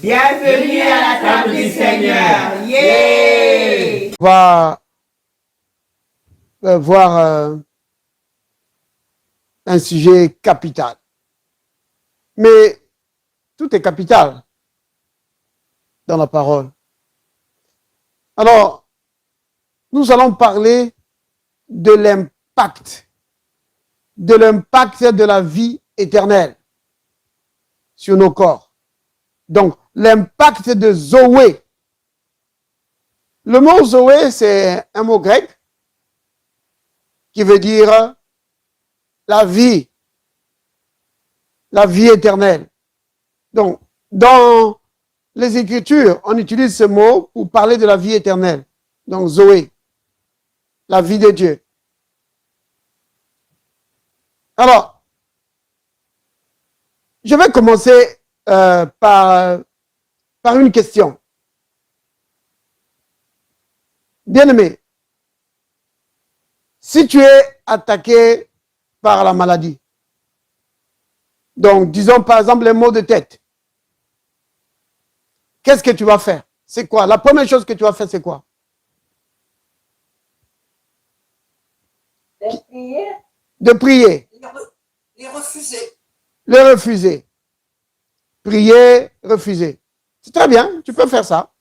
Bienvenue à la table du Seigneur. Yeah! On va voir un sujet capital. Mais tout est capital dans la parole. Alors, nous allons parler de l'impact de la vie éternelle sur nos corps. Donc, l'impact de Zoé. Le mot Zoé, c'est un mot grec qui veut dire la vie éternelle. Donc, dans les Écritures, on utilise ce mot pour parler de la vie éternelle. Donc, Zoé, la vie de Dieu. Alors, je vais commencer par une question. Bien-aimé, si tu es attaqué par la maladie, donc disons par exemple les maux de tête, qu'est-ce que tu vas faire? C'est quoi? La première chose que tu vas faire, c'est quoi? De prier. De prier. Les refuser. Les refuser. Prier, refuser. C'est très bien, tu peux faire ça.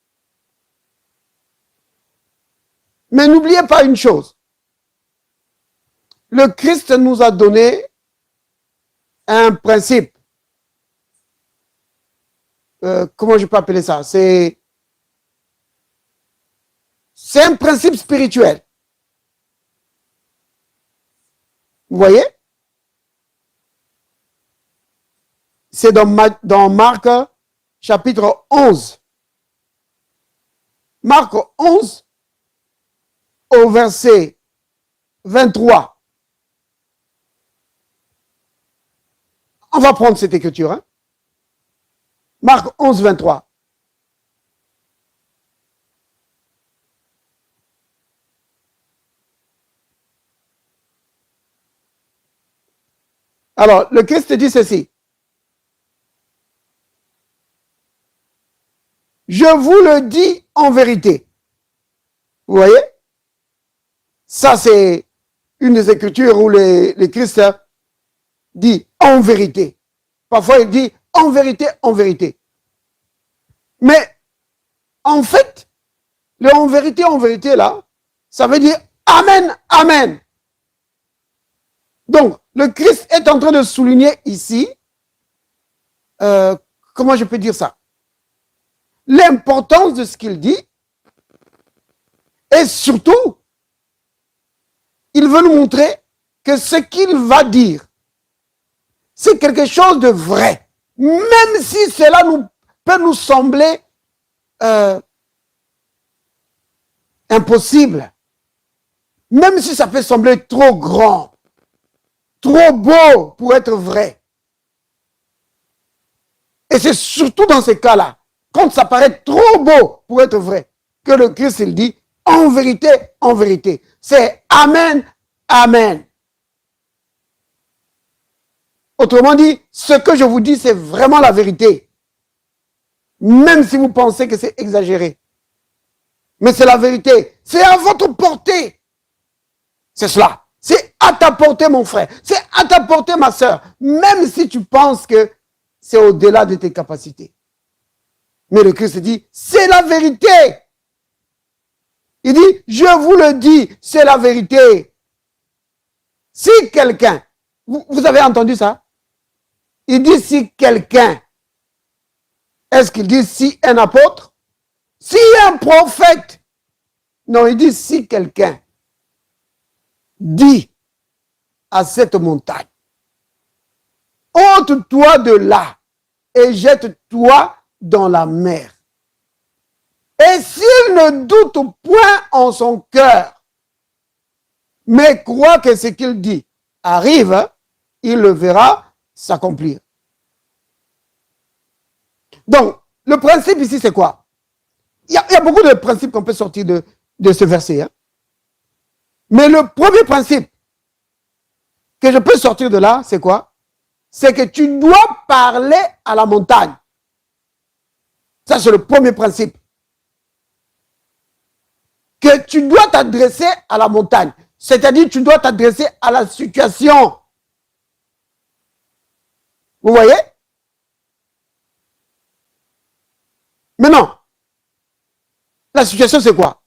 Mais n'oubliez pas une chose. Le Christ nous a donné un principe. Comment je peux appeler ça? C'est un principe spirituel. Vous voyez? C'est dans Marc chapitre 11. Marc 11 au verset 23. On va prendre cette écriture. Hein? Marc 11, 23. Alors, le Christ dit ceci. Je vous le dis en vérité. Vous voyez? Ça, c'est une des écritures où le Christ dit en vérité. Parfois, il dit en vérité, en vérité. Mais, en fait, le en vérité, là, ça veut dire amen, amen. Donc, le Christ est en train de souligner ici, comment je peux dire ça? L'importance de ce qu'il dit, et surtout, il veut nous montrer que ce qu'il va dire, c'est quelque chose de vrai. Même si cela peut nous sembler impossible, même si ça peut sembler trop grand, trop beau pour être vrai. Et c'est surtout dans ces cas-là, quand ça paraît trop beau pour être vrai, que le Christ il dit en vérité, en vérité. C'est amen, amen. Autrement dit, ce que je vous dis, c'est vraiment la vérité. Même si vous pensez que c'est exagéré. Mais c'est la vérité. C'est à votre portée. C'est cela. C'est à ta portée, mon frère. C'est à ta portée, ma soeur. Même si tu penses que c'est au-delà de tes capacités. Mais le Christ dit, c'est la vérité. Il dit, je vous le dis, c'est la vérité. Si quelqu'un, vous avez entendu ça? Il dit si quelqu'un. Est-ce qu'il dit si un apôtre? Si un prophète? Non, il dit si quelqu'un dit à cette montagne, ôte-toi de là et jette-toi dans la mer. Et s'il ne doute point en son cœur, mais croit que ce qu'il dit arrive, il le verra s'accomplir. Donc, le principe ici, c'est quoi? Il y a beaucoup de principes qu'on peut sortir de ce verset. Hein? Mais le premier principe que je peux sortir de là, c'est quoi? C'est que tu dois parler à la montagne. c'est le premier principe. Que tu dois t'adresser à la montagne. C'est-à-dire, tu dois t'adresser à la situation. Vous voyez? Maintenant, la situation, c'est quoi?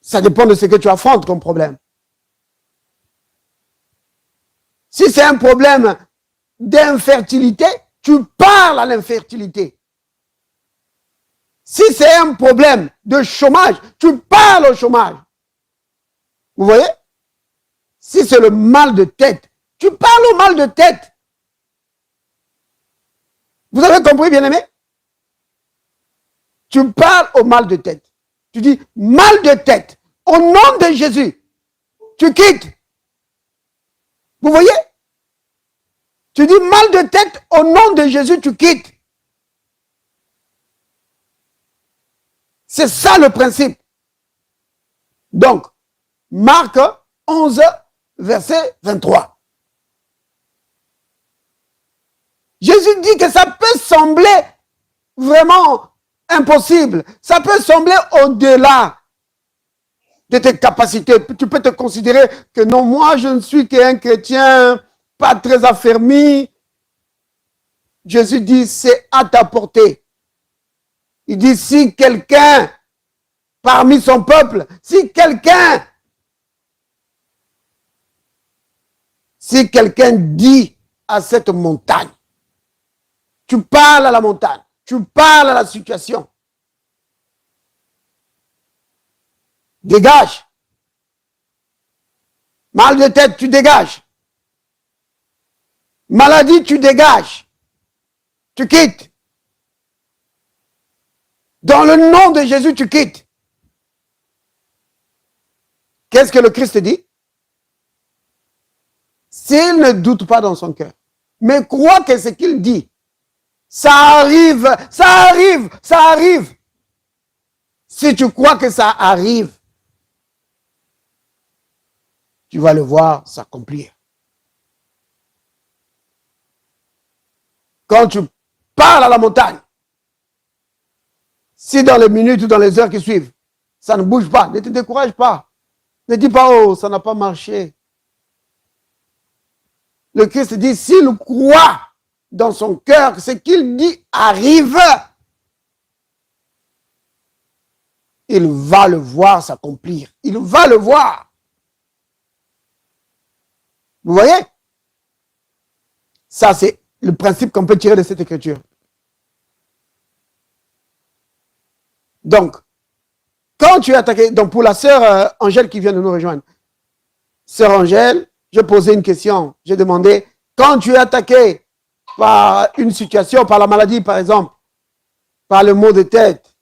Ça dépend de ce que tu affrontes comme problème. Si c'est un problème d'infertilité, tu parles à l'infertilité. Si c'est un problème de chômage, tu parles au chômage. Vous voyez? Si c'est le mal de tête, tu parles au mal de tête. Vous avez compris, bien-aimé? Tu parles au mal de tête. Tu dis mal de tête. Au nom de Jésus, tu quittes. Vous voyez? Tu dis mal de tête, au nom de Jésus, tu quittes. C'est ça le principe. Donc, Marc 11, verset 23. Jésus dit que ça peut sembler vraiment impossible. Ça peut sembler au-delà de tes capacités. Tu peux te considérer que non, moi je ne suis qu'un chrétien pas très affermi. Jésus dit, c'est à ta portée. Il dit, si quelqu'un parmi son peuple, si quelqu'un dit à cette montagne, tu parles à la montagne, tu parles à la situation, dégage. Mal de tête, tu dégages. Maladie, tu dégages. Tu quittes. Dans le nom de Jésus, tu quittes. Qu'est-ce que le Christ dit? S'il ne doute pas dans son cœur, mais croit que ce qu'il dit, ça arrive, ça arrive, ça arrive. Si tu crois que ça arrive, tu vas le voir s'accomplir. Quand tu parles à la montagne, si dans les minutes ou dans les heures qui suivent, ça ne bouge pas, ne te décourage pas. Ne dis pas, oh, ça n'a pas marché. Le Christ dit, s'il croit dans son cœur que ce qu'il dit arrive, il va le voir s'accomplir. Il va le voir. Vous voyez? Ça, c'est le principe qu'on peut tirer de cette écriture. Donc, quand tu es attaqué, donc pour la sœur Angèle qui vient de nous rejoindre, sœur Angèle, je posais une question, j'ai demandé, quand tu es attaqué par une situation, par la maladie par exemple, par le maux de tête,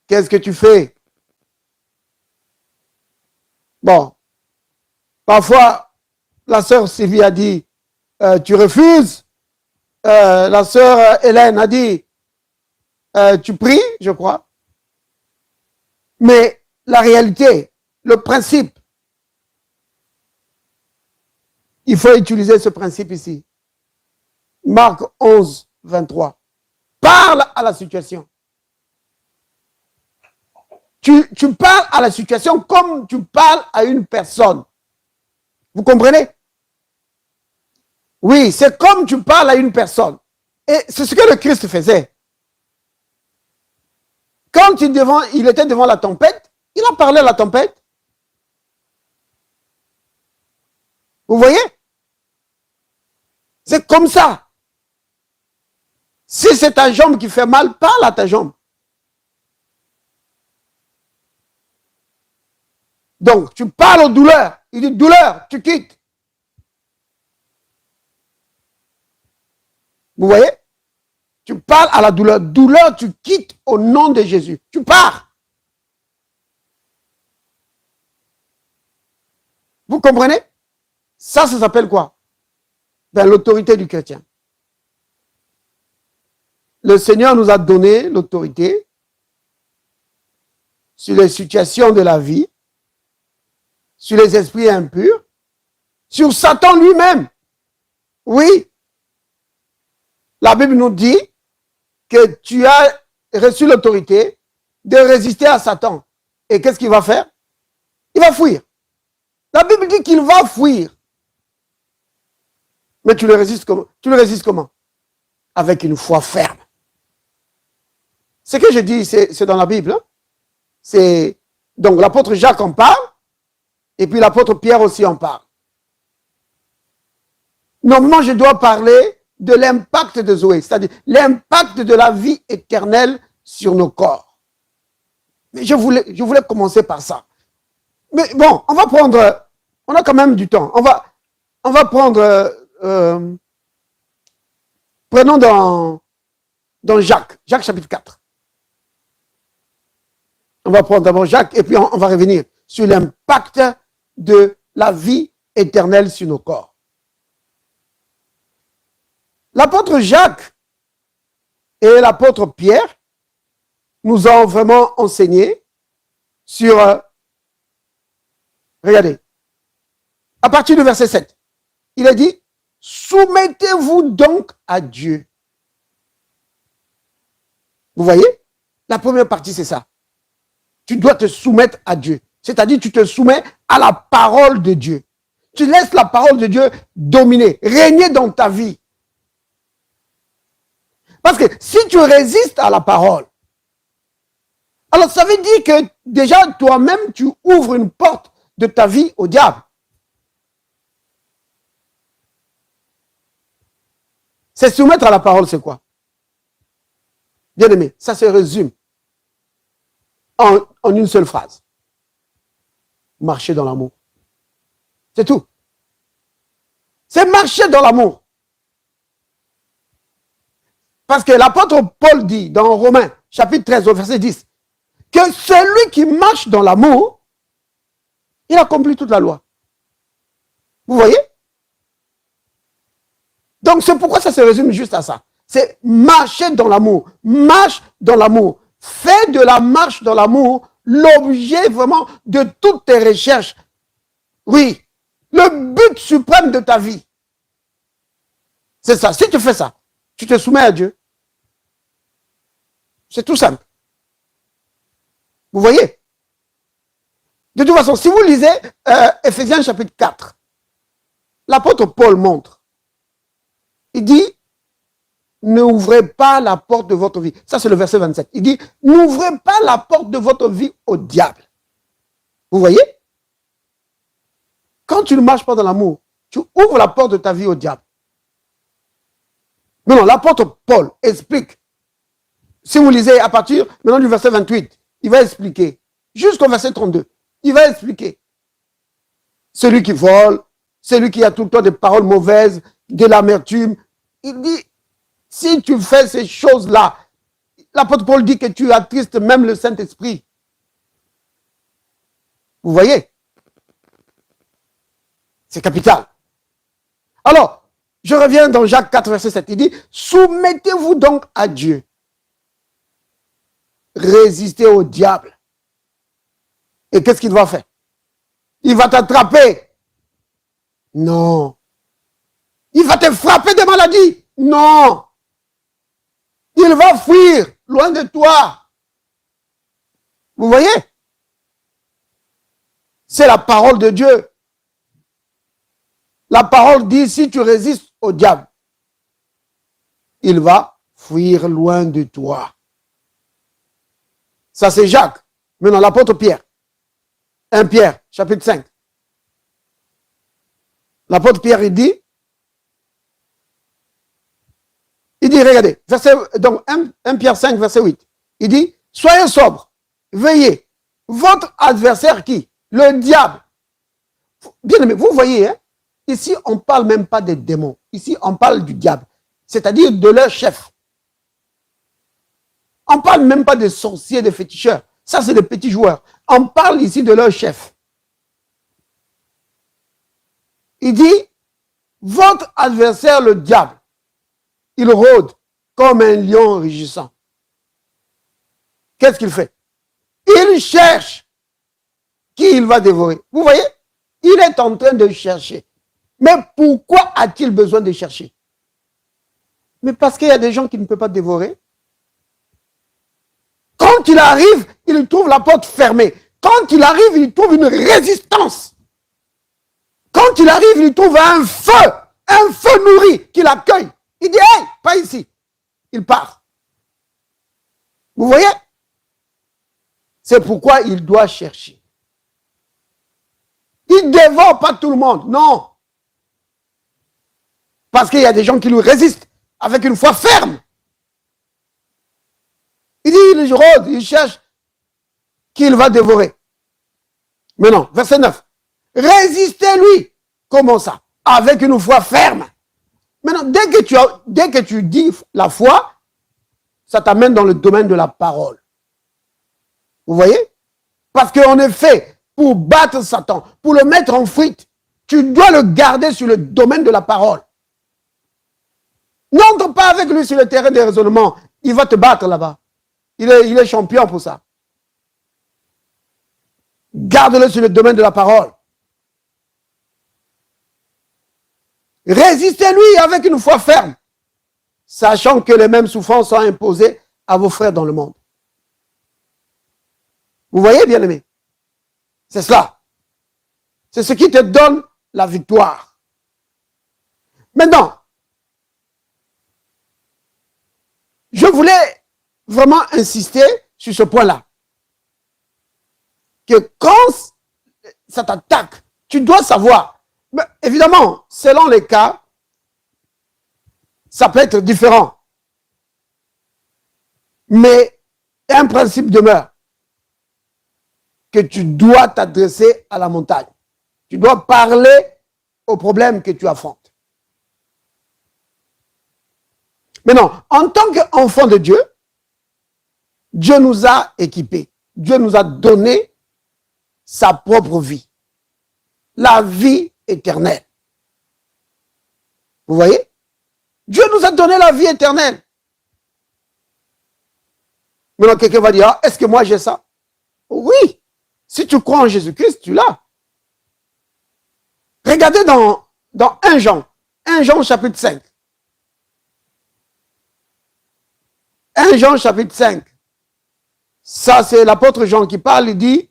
qu'est-ce que tu fais? Bon, parfois, la sœur Sylvie a dit, tu refuses. La sœur Hélène a dit, tu pries, je crois. Mais la réalité, le principe, il faut utiliser ce principe ici. Marc 11, 23. Parle à la situation. Tu parles à la situation comme tu parles à une personne. Vous comprenez? Oui, c'est comme tu parles à une personne. Et c'est ce que le Christ faisait. Quand il était devant la tempête, il a parlé à la tempête. Vous voyez? C'est comme ça. Si c'est ta jambe qui fait mal, parle à ta jambe. Donc, tu parles aux douleurs. Il dit, douleur, tu quittes. Vous voyez? Tu parles à la douleur. Douleur, tu quittes au nom de Jésus. Tu pars. Vous comprenez? Ça s'appelle quoi? Ben, l'autorité du chrétien. Le Seigneur nous a donné l'autorité sur les situations de la vie, sur les esprits impurs, sur Satan lui-même. Oui. La Bible nous dit que tu as reçu l'autorité de résister à Satan. Et qu'est-ce qu'il va faire? Il va fuir. La Bible dit qu'il va fuir. Mais tu le résistes comment? Tu le résistes comment? Avec une foi ferme. Ce que je dis, c'est dans la Bible. Hein? Donc l'apôtre Jacques en parle, et puis l'apôtre Pierre aussi en parle. Normalement, je dois parler de l'impact de Zoé, c'est-à-dire l'impact de la vie éternelle sur nos corps. Mais je voulais commencer par ça. Mais bon, on a quand même du temps. On va prendre, prenons dans Jacques chapitre 4. On va prendre d'abord Jacques et puis on va revenir sur l'impact de la vie éternelle sur nos corps. L'apôtre Jacques et l'apôtre Pierre nous ont vraiment enseigné sur, regardez, à partir du verset 7, il a dit, soumettez-vous donc à Dieu. Vous voyez? La première partie, c'est ça. Tu dois te soumettre à Dieu. C'est-à-dire, tu te soumets à la parole de Dieu. Tu laisses la parole de Dieu dominer, régner dans ta vie. Parce que si tu résistes à la parole, alors ça veut dire que déjà toi-même, tu ouvres une porte de ta vie au diable. C'est soumettre à la parole, c'est quoi? Bien aimé, ça se résume en une seule phrase. Marcher dans l'amour. C'est tout. C'est marcher dans l'amour. Parce que l'apôtre Paul dit dans Romains, chapitre 13, au verset 10, que celui qui marche dans l'amour, il accomplit toute la loi. Vous voyez? Donc c'est pourquoi ça se résume juste à ça. C'est marcher dans l'amour. Marche dans l'amour. Fais de la marche dans l'amour l'objet vraiment de toutes tes recherches. Oui, le but suprême de ta vie. C'est ça. Si tu fais ça, tu te soumets à Dieu. C'est tout simple. Vous voyez? De toute façon, si vous lisez Ephésiens chapitre 4, l'apôtre Paul montre. Il dit, n'ouvrez pas la porte de votre vie. Ça, c'est le verset 27. Il dit, n'ouvrez pas la porte de votre vie au diable. Vous voyez? Quand tu ne marches pas dans l'amour, tu ouvres la porte de ta vie au diable. Mais non, l'apôtre Paul explique. Si vous lisez à partir maintenant du verset 28, il va expliquer. Jusqu'au verset 32, il va expliquer. Celui qui vole, celui qui a tout le temps des paroles mauvaises, de l'amertume. Il dit, si tu fais ces choses-là, l'apôtre Paul dit que tu attristes même le Saint-Esprit. Vous voyez? C'est capital. Alors, je reviens dans Jacques 4, verset 7. Il dit, soumettez-vous donc à Dieu. Résistez au diable. Et qu'est-ce qu'il va faire? Il va t'attraper. Non. Il va te frapper de maladie. Non. Il va fuir loin de toi. Vous voyez? C'est la parole de Dieu. La parole dit, si tu résistes au diable, il va fuir loin de toi. Ça, c'est Jacques. Maintenant, l'apôtre Pierre. 1 Pierre, chapitre 5. L'apôtre Pierre, il dit, regardez, donc 1 Pierre 5, verset 8. Il dit, soyez sobres, veillez. Votre adversaire qui? Le diable. Bien aimé, vous voyez, hein, ici, on ne parle même pas des démons. Ici, on parle du diable, c'est-à-dire de leur chef. On ne parle même pas des sorciers, des féticheurs. Ça, c'est des petits joueurs. On parle ici de leur chef. Il dit, votre adversaire, le diable, il rôde comme un lion rugissant. Qu'est-ce qu'il fait? Il cherche qui il va dévorer. Vous voyez? Il est en train de chercher. Mais pourquoi a-t-il besoin de chercher? Mais parce qu'il y a des gens qui ne peuvent pas dévorer. Quand il arrive, il trouve la porte fermée. Quand il arrive, il trouve une résistance. Quand il arrive, il trouve un feu nourri qui l'accueille. Il dit, hey, pas ici. Il part. Vous voyez? C'est pourquoi il doit chercher. Il ne dévore pas tout le monde, non. Parce qu'il y a des gens qui lui résistent avec une foi ferme. Il dit, il rôde, il cherche qui il va dévorer. Mais non, verset 9. Résistez-lui. Comment ça? Avec une foi ferme. Maintenant, dès que tu dis la foi, ça t'amène dans le domaine de la parole. Vous voyez? Parce qu'on est fait pour battre Satan, pour le mettre en fuite. Tu dois le garder sur le domaine de la parole. N'entre pas avec lui sur le terrain des raisonnements. Il va te battre là-bas. Il est champion pour ça. Garde-le sur le domaine de la parole. Résistez-lui avec une foi ferme, sachant que les mêmes souffrances sont imposées à vos frères dans le monde. Vous voyez, bien-aimés? C'est cela. C'est ce qui te donne la victoire. Maintenant, je voulais vraiment insister sur ce point-là. Que quand ça t'attaque, tu dois savoir. Mais évidemment, selon les cas, ça peut être différent. Mais un principe demeure. Que tu dois t'adresser à la montagne. Tu dois parler aux problèmes que tu affrontes. Maintenant, en tant qu'enfant de Dieu, Dieu nous a équipés. Dieu nous a donné sa propre vie. La vie éternelle. Vous voyez? Dieu nous a donné la vie éternelle. Maintenant, quelqu'un va dire, ah, est-ce que moi j'ai ça? Oui. Si tu crois en Jésus-Christ, tu l'as. Regardez dans 1 Jean. 1 Jean chapitre 5. 1 Jean chapitre 5. Ça, c'est l'apôtre Jean qui parle, il dit,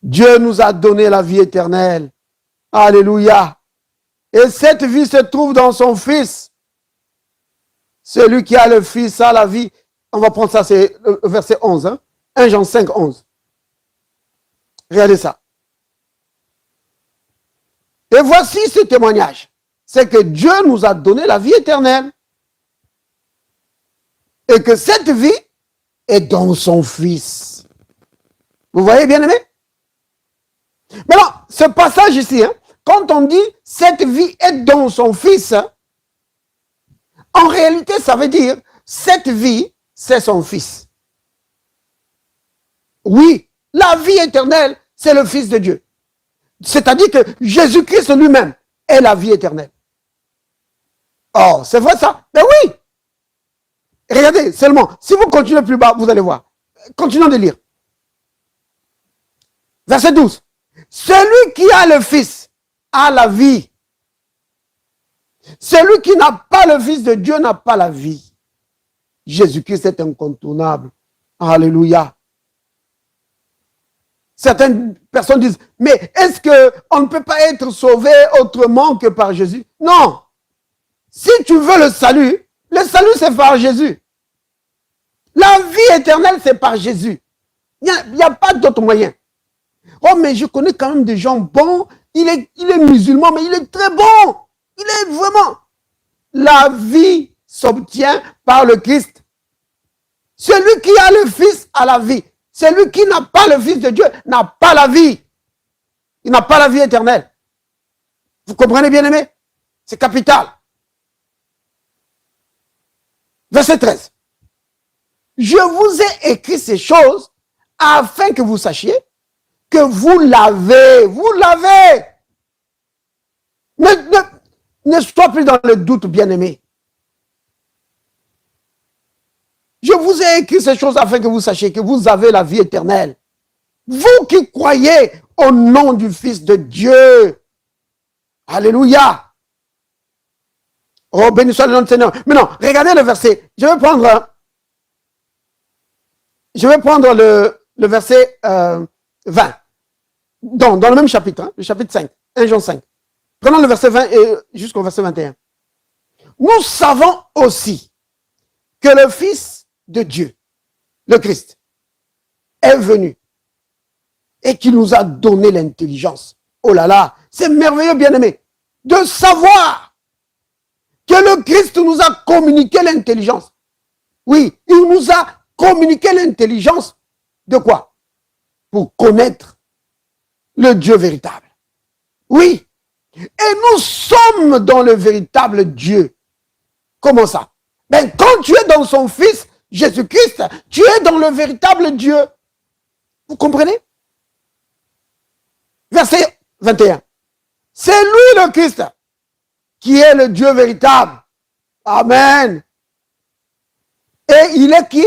Dieu nous a donné la vie éternelle. Alléluia. Et cette vie se trouve dans son Fils. Celui qui a le Fils a la vie. On va prendre ça, c'est le verset 11. Hein? 1 Jean 5, 11. Regardez ça. Et voici ce témoignage. C'est que Dieu nous a donné la vie éternelle. Et que cette vie est dans son Fils. Vous voyez, bien aimé? Maintenant, ce passage ici, hein, quand on dit cette vie est dans son Fils, en réalité, ça veut dire cette vie, c'est son Fils. Oui, la vie éternelle, c'est le Fils de Dieu. C'est-à-dire que Jésus-Christ lui-même est la vie éternelle. Oh, c'est vrai ça? Ben oui! Regardez, seulement, si vous continuez plus bas, vous allez voir. Continuons de lire. Verset 12. Celui qui a le Fils a la vie. Celui qui n'a pas le Fils de Dieu n'a pas la vie. Jésus-Christ est incontournable. Alléluia. Certaines personnes disent, mais est-ce qu'on ne peut pas être sauvé autrement que par Jésus? Non. Si tu veux le salut c'est par Jésus. La vie éternelle, c'est par Jésus. Il n'y a pas d'autre moyen. Oh, mais je connais quand même des gens bons. Il est musulman, mais il est très bon. Il est vraiment. La vie s'obtient par le Christ. Celui qui a le Fils a la vie. Celui qui n'a pas le Fils de Dieu n'a pas la vie. Il n'a pas la vie éternelle. Vous comprenez, bien aimé? C'est capital. Verset 13. Je vous ai écrit ces choses afin que vous sachiez que vous l'avez. Vous l'avez. Ne sois plus dans le doute, bien-aimé. Je vous ai écrit ces choses afin que vous sachiez que vous avez la vie éternelle. Vous qui croyez au nom du Fils de Dieu. Alléluia. Oh, béni soit le nom du Seigneur. Maintenant, regardez le verset. Je vais prendre Je vais prendre le verset 20. Dans le même chapitre, le chapitre 5, 1 Jean 5. Prenons le verset 20 jusqu'au verset 21. Nous savons aussi que le Fils de Dieu, le Christ, est venu et qui nous a donné l'intelligence. Oh là là, c'est merveilleux, bien-aimé, de savoir que le Christ nous a communiqué l'intelligence. Oui, il nous a communiqué l'intelligence de quoi? Pour connaître le Dieu véritable. Oui, et nous sommes dans le véritable Dieu. Comment ça? Ben, quand tu es dans son Fils, Jésus-Christ, tu es dans le véritable Dieu. Vous comprenez? Verset 21. C'est lui le Christ qui est le Dieu véritable. Amen. Et il est qui?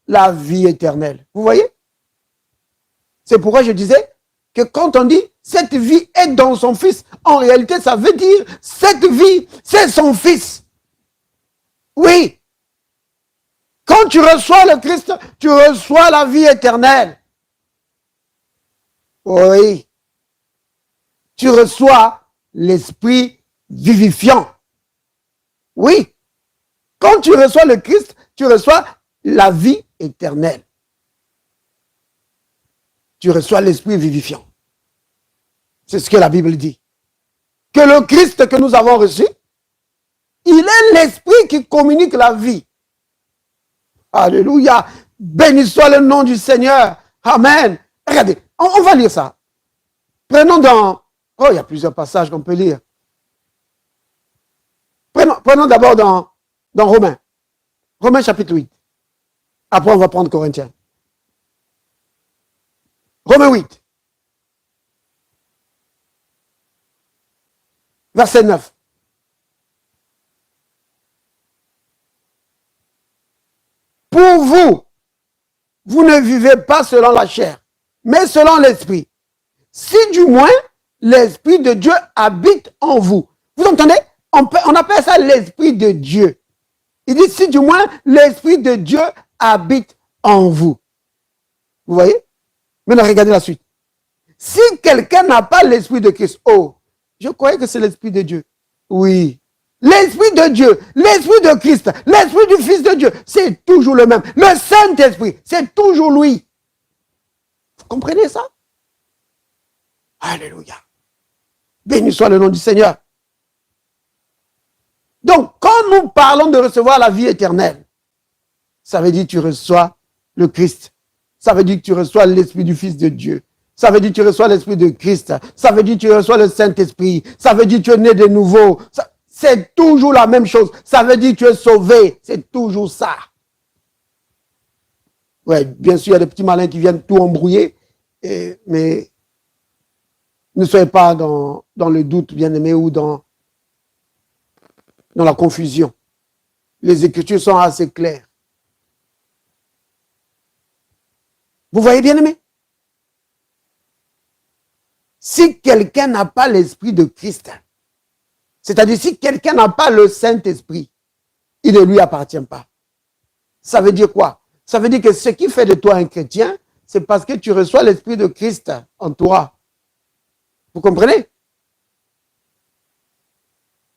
La vie éternelle. Vous voyez? C'est pourquoi je disais que quand on dit cette vie est dans son Fils, en réalité, ça veut dire cette vie, c'est son Fils. Oui. Quand tu reçois le Christ, tu reçois la vie éternelle. Oui. Tu reçois l'esprit vivifiant. Oui. Quand tu reçois le Christ, tu reçois la vie éternelle. Tu reçois l'esprit vivifiant. C'est ce que la Bible dit. Que le Christ que nous avons reçu, il est l'esprit qui communique la vie. Alléluia. Béni soit le nom du Seigneur. Amen. Regardez, on va lire ça. Prenons dans... Oh, il y a plusieurs passages qu'on peut lire. Prenons d'abord dans Romains. Romains chapitre 8. Après, on va prendre Corinthiens. Romains 8. Verset 9. Pour vous, vous ne vivez pas selon la chair, mais selon l'esprit. Si du moins l'esprit de Dieu habite en vous. Vous entendez? On appelle ça l'esprit de Dieu. Il dit si du moins l'esprit de Dieu habite en vous. Vous voyez? Maintenant, regardez la suite. Si quelqu'un n'a pas l'esprit de Christ, oh, je croyais que c'est l'esprit de Dieu. Oui. L'esprit de Dieu, l'esprit de Christ, l'esprit du Fils de Dieu, c'est toujours le même. Le Saint-Esprit, c'est toujours lui. Vous comprenez ça? Alléluia. Béni soit le nom du Seigneur. Donc, quand nous parlons de recevoir la vie éternelle, ça veut dire que tu reçois le Christ. Ça veut dire que tu reçois l'esprit du Fils de Dieu. Ça veut dire que tu reçois l'esprit de Christ. Ça veut dire que tu reçois le Saint-Esprit. Ça veut dire que tu es né de nouveau. C'est toujours la même chose. Ça veut dire que tu es sauvé. C'est toujours ça. Ouais, bien sûr, il y a des petits malins qui viennent tout embrouiller. Mais ne soyez pas dans le doute, bien-aimé, ou dans la confusion. Les Écritures sont assez claires. Vous voyez, bien-aimé? Si quelqu'un n'a pas l'esprit de Christ, c'est-à-dire si quelqu'un n'a pas le Saint-Esprit, il ne lui appartient pas. Ça veut dire quoi? Ça veut dire que ce qui fait de toi un chrétien, c'est parce que tu reçois l'esprit de Christ en toi. Vous comprenez?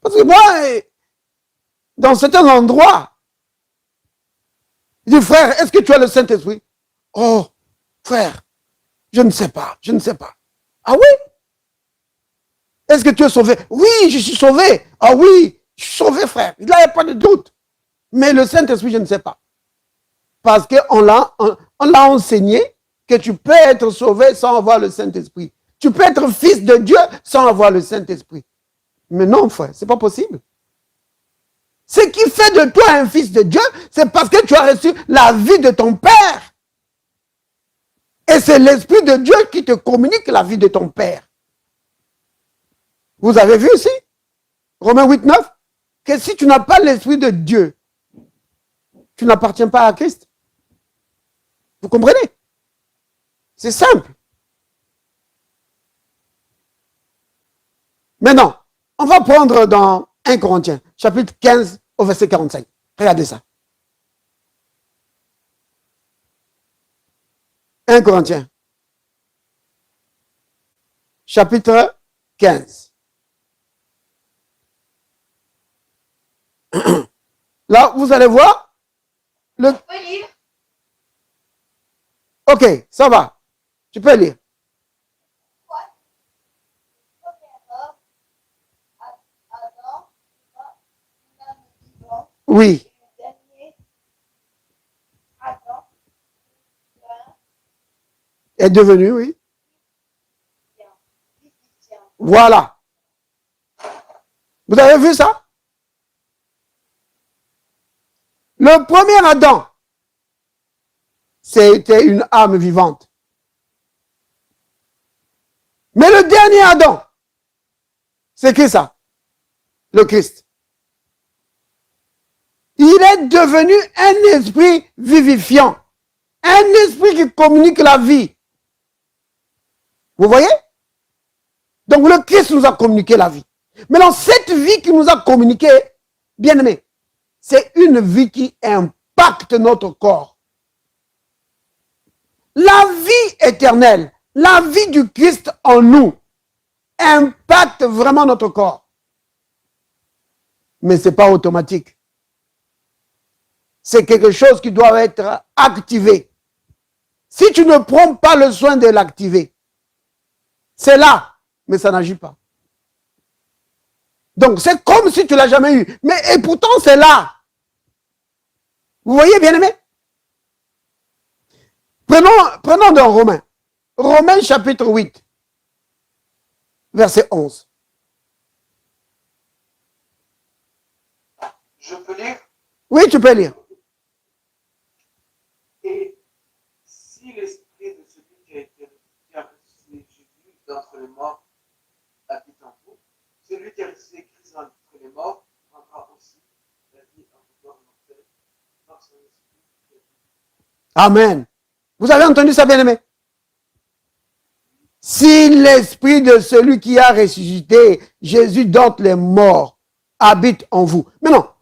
Parce que moi, dans certains endroits, je dis, frère, est-ce que tu as le Saint-Esprit? Oh, frère, je ne sais pas, je ne sais pas. Ah oui? Est-ce que tu es sauvé? Oui, je suis sauvé. Ah oui, je suis sauvé, frère. Là, il n'y a pas de doute. Mais le Saint-Esprit, je ne sais pas. Parce qu'on l'a enseigné que tu peux être sauvé sans avoir le Saint-Esprit. Tu peux être fils de Dieu sans avoir le Saint-Esprit. Mais non, frère, ce n'est pas possible. Ce qui fait de toi un fils de Dieu, c'est parce que tu as reçu la vie de ton Père. Et c'est l'Esprit de Dieu qui te communique la vie de ton Père. Vous avez vu ici, Romains 8, 9, que si tu n'as pas l'Esprit de Dieu, tu n'appartiens pas à Christ. Vous comprenez? C'est simple. Maintenant, on va prendre dans 1 Corinthiens, chapitre 15, au verset 45. Regardez ça. 1 Corinthiens. Chapitre 15. Là, vous allez voir. Ok, ça va. Tu peux lire. Oui. Est devenu, oui. Voilà. Vous avez vu ça? Le premier Adam, c'était une âme vivante. Mais le dernier Adam, c'est qui ça? Le Christ. Il est devenu un esprit vivifiant. Un esprit qui communique la vie. Vous voyez? Donc le Christ nous a communiqué la vie. Maintenant, cette vie qui nous a communiqué, bien aimé, c'est une vie qui impacte notre corps. La vie éternelle, la vie du Christ en nous, impacte vraiment notre corps. Mais ce n'est pas automatique. C'est quelque chose qui doit être activé. Si tu ne prends pas le soin de l'activer, c'est là, mais ça n'agit pas. Donc, c'est comme si tu ne l'as jamais eu. Mais et pourtant, c'est là. Vous voyez, bien-aimé? Prenons dans Romains. Romains chapitre 8, verset 11. Je peux lire? Oui, tu peux lire. Et si l'esprit de celui qui a ressuscité Jésus d'entre les morts habite en vous, celui qui a ressuscité Christ d'entre les morts prendra aussi la vie en vous mortelle par son esprit. Amen. Vous avez entendu ça, bien-aimé? Si l'esprit de celui qui a ressuscité Jésus d'entre les morts habite en vous. Maintenant,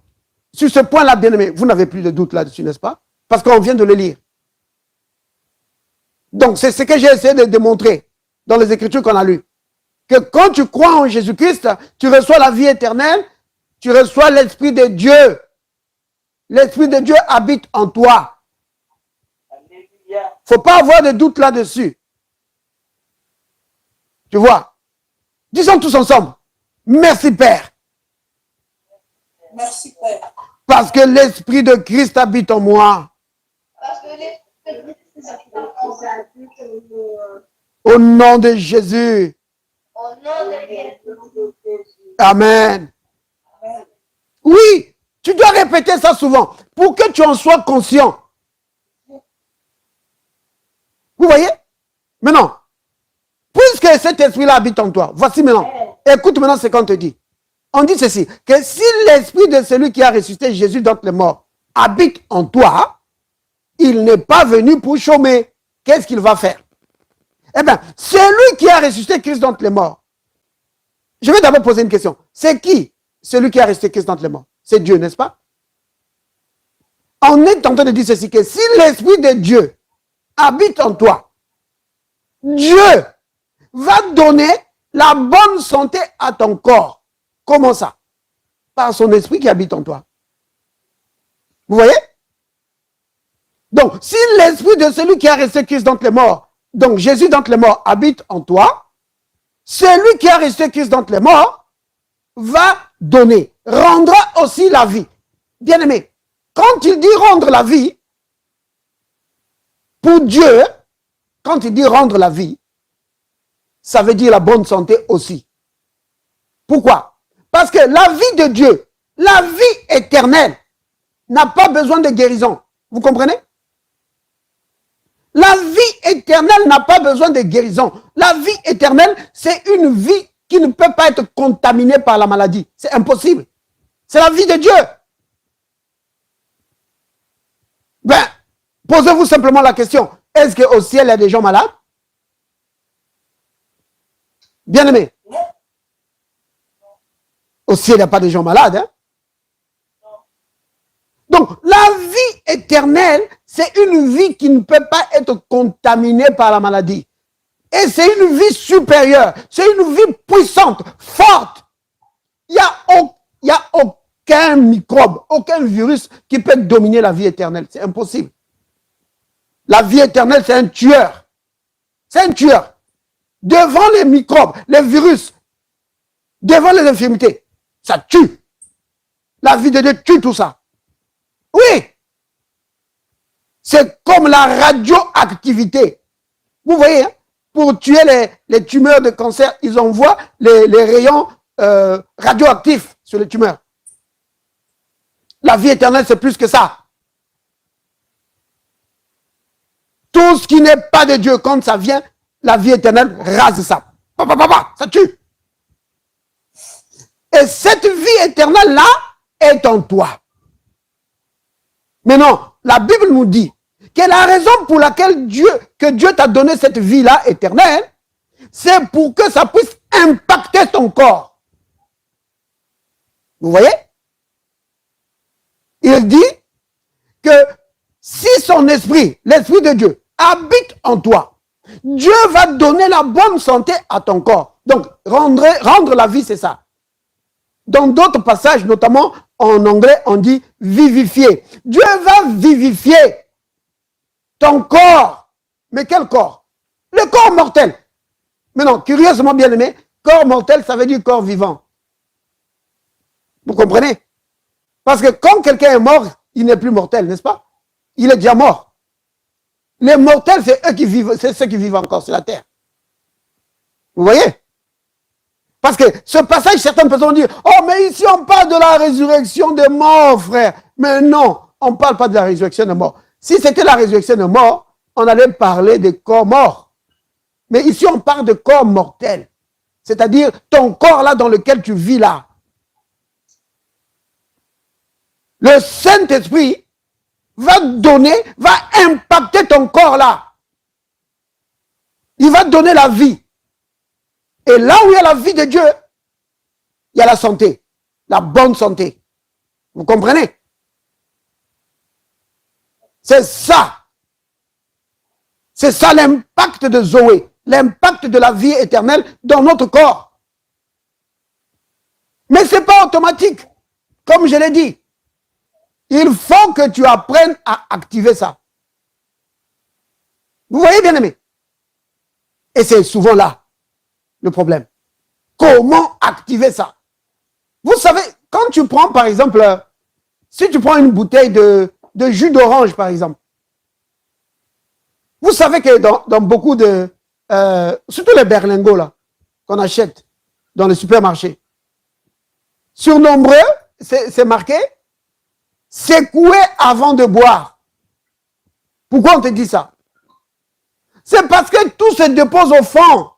sur ce point-là, bien-aimé, vous n'avez plus de doute là-dessus, n'est-ce pas? Parce qu'on vient de le lire. Donc, c'est ce que j'ai essayé de démontrer dans les Écritures qu'on a lues. Que quand tu crois en Jésus-Christ, tu reçois la vie éternelle, tu reçois l'Esprit de Dieu. L'Esprit de Dieu habite en toi. Il ne faut pas avoir de doute là-dessus. Tu vois? Disons tous ensemble. Merci Père. Merci, Père. Parce que l'Esprit de Christ habite en moi. Parce que l'Esprit de Christ habite en moi. Au nom de Jésus. Au nom de Jésus. Amen. Amen. Oui, tu dois répéter ça souvent pour que tu en sois conscient. Vous voyez? Maintenant, puisque cet esprit-là habite en toi, voici maintenant. Écoute maintenant ce qu'on te dit. On dit ceci, que si l'esprit de celui qui a ressuscité Jésus d'entre les morts habite en toi, il n'est pas venu pour chômer. Qu'est-ce qu'il va faire? Eh bien, celui qui a ressuscité Christ d'entre les morts. Je vais d'abord poser une question. C'est qui celui qui a ressuscité Christ d'entre les morts? C'est Dieu, n'est-ce pas? On est en train de dire ceci, que si l'esprit de Dieu habite en toi, Dieu va donner la bonne santé à ton corps. Comment ça? Par son esprit qui habite en toi. Vous voyez? Donc, si l'esprit de celui qui a resté Christ d'entre les morts, donc Jésus d'entre les morts habite en toi, celui qui a resté Christ d'entre les morts va donner, rendra aussi la vie. Bien-aimé, quand il dit rendre la vie, pour Dieu, quand il dit rendre la vie, ça veut dire la bonne santé aussi. Pourquoi? Parce que la vie de Dieu, la vie éternelle, n'a pas besoin de guérison. Vous comprenez? La vie éternelle n'a pas besoin de guérison. La vie éternelle, c'est une vie qui ne peut pas être contaminée par la maladie. C'est impossible. C'est la vie de Dieu. Ben, posez-vous simplement la question. Est-ce qu'au ciel, il y a des gens malades? Bien-aimés. Au ciel, il n'y a pas de gens malades. Hein? Donc, la vie éternelle, c'est une vie qui ne peut pas être contaminée par la maladie. Et c'est une vie supérieure. C'est une vie puissante, forte. Il n'y a aucun microbe, aucun virus qui peut dominer la vie éternelle. C'est impossible. La vie éternelle, c'est un tueur. C'est un tueur. Devant les microbes, les virus, devant les infirmités, ça tue. La vie de Dieu tue tout ça. Oui. C'est comme la radioactivité. Vous voyez, hein, pour tuer les tumeurs de cancer, ils envoient les rayons radioactifs sur les tumeurs. La vie éternelle, c'est plus que ça. Tout ce qui n'est pas de Dieu, quand ça vient, la vie éternelle rase ça. Ça tue. Et cette vie éternelle-là est en toi. Mais non, la Bible nous dit que la raison pour laquelle Dieu t'a donné cette vie-là éternelle, c'est pour que ça puisse impacter ton corps. Vous voyez? Il dit que si son esprit, l'esprit de Dieu, habite en toi, Dieu va donner la bonne santé à ton corps. Donc, rendre la vie, c'est ça. Dans d'autres passages, notamment en anglais, on dit vivifier. Dieu va vivifier ton corps. Mais quel corps? Le corps mortel. Mais non, curieusement bien aimé, corps mortel, ça veut dire corps vivant. Vous comprenez? Parce que quand quelqu'un est mort, il n'est plus mortel, n'est-ce pas? Il est déjà mort. Les mortels, c'est eux qui vivent, c'est ceux qui vivent encore sur la terre. Vous voyez? Parce que ce passage, certaines personnes disent, oh, mais ici on parle de la résurrection des morts, frère. Mais non, on ne parle pas de la résurrection des morts. Si c'était la résurrection des morts, on allait parler des corps morts. Mais ici, on parle de corps mortels. C'est-à-dire ton corps là dans lequel tu vis là. Le Saint-Esprit va impacter ton corps là. Il va donner la vie. Et là où il y a la vie de Dieu, il y a la santé, la bonne santé. Vous comprenez? C'est ça. C'est ça l'impact de Zoé, l'impact de la vie éternelle dans notre corps. Mais ce n'est pas automatique. Comme je l'ai dit, il faut que tu apprennes à activer ça. Vous voyez, bien aimé? Et c'est souvent là le problème. Comment activer ça? Vous savez, quand tu prends par exemple, si tu prends une bouteille de jus d'orange par exemple, vous savez que dans beaucoup de, surtout les berlingots là, qu'on achète dans les supermarchés, sur nombreux, c'est marqué, secouer avant de boire. Pourquoi on te dit ça? C'est parce que tout se dépose au fond.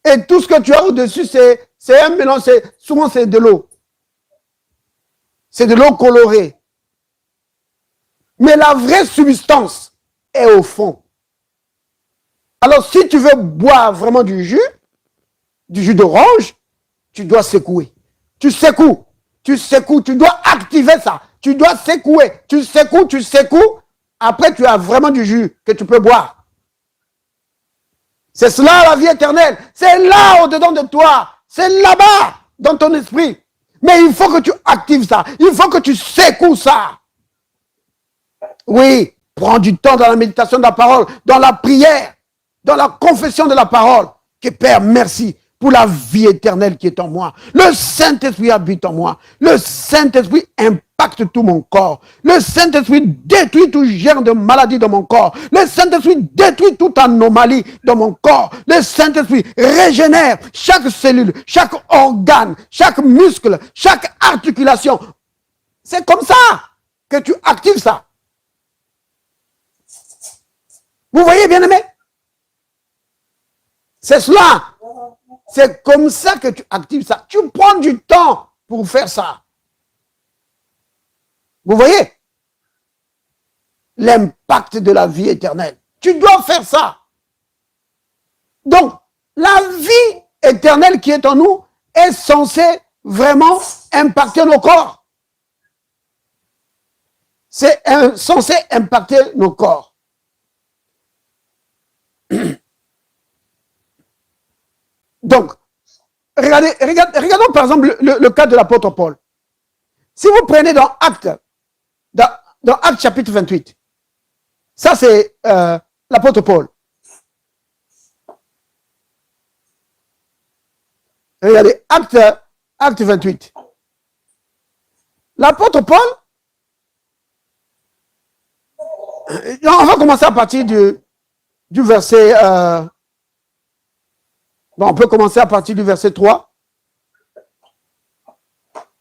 Et tout ce que tu as au-dessus, c'est un mélange, souvent c'est de l'eau. C'est de l'eau colorée. Mais la vraie substance est au fond. Alors si tu veux boire vraiment du jus d'orange, tu dois secouer. Tu secoues, tu dois activer ça. Tu dois secouer, tu secoues. Après, tu as vraiment du jus que tu peux boire. C'est cela la vie éternelle. C'est là au-dedans de toi. C'est là-bas, dans ton esprit. Mais il faut que tu actives ça. Il faut que tu secoues ça. Oui, prends du temps dans la méditation de la parole, dans la prière, dans la confession de la parole. Que Père, merci pour la vie éternelle qui est en moi. Le Saint-Esprit habite en moi. Le Saint-Esprit impacte tout mon corps. Le Saint-Esprit détruit tout germe de maladie dans mon corps. Le Saint-Esprit détruit toute anomalie dans mon corps. Le Saint-Esprit régénère chaque cellule, chaque organe, chaque muscle, chaque articulation. C'est comme ça que tu actives ça. Vous voyez, bien-aimé? C'est cela. C'est comme ça que tu actives ça. Tu prends du temps pour faire ça. Vous voyez? L'impact de la vie éternelle. Tu dois faire ça. Donc, la vie éternelle qui est en nous est censée vraiment impacter nos corps. c'est censé impacter nos corps. Donc, regardons par exemple le cas de l'apôtre Paul. Si vous prenez dans Actes chapitre 28, ça c'est l'apôtre Paul. Regardez, Acte 28. L'apôtre Paul, on va commencer à partir du verset... on peut commencer à partir du verset 3.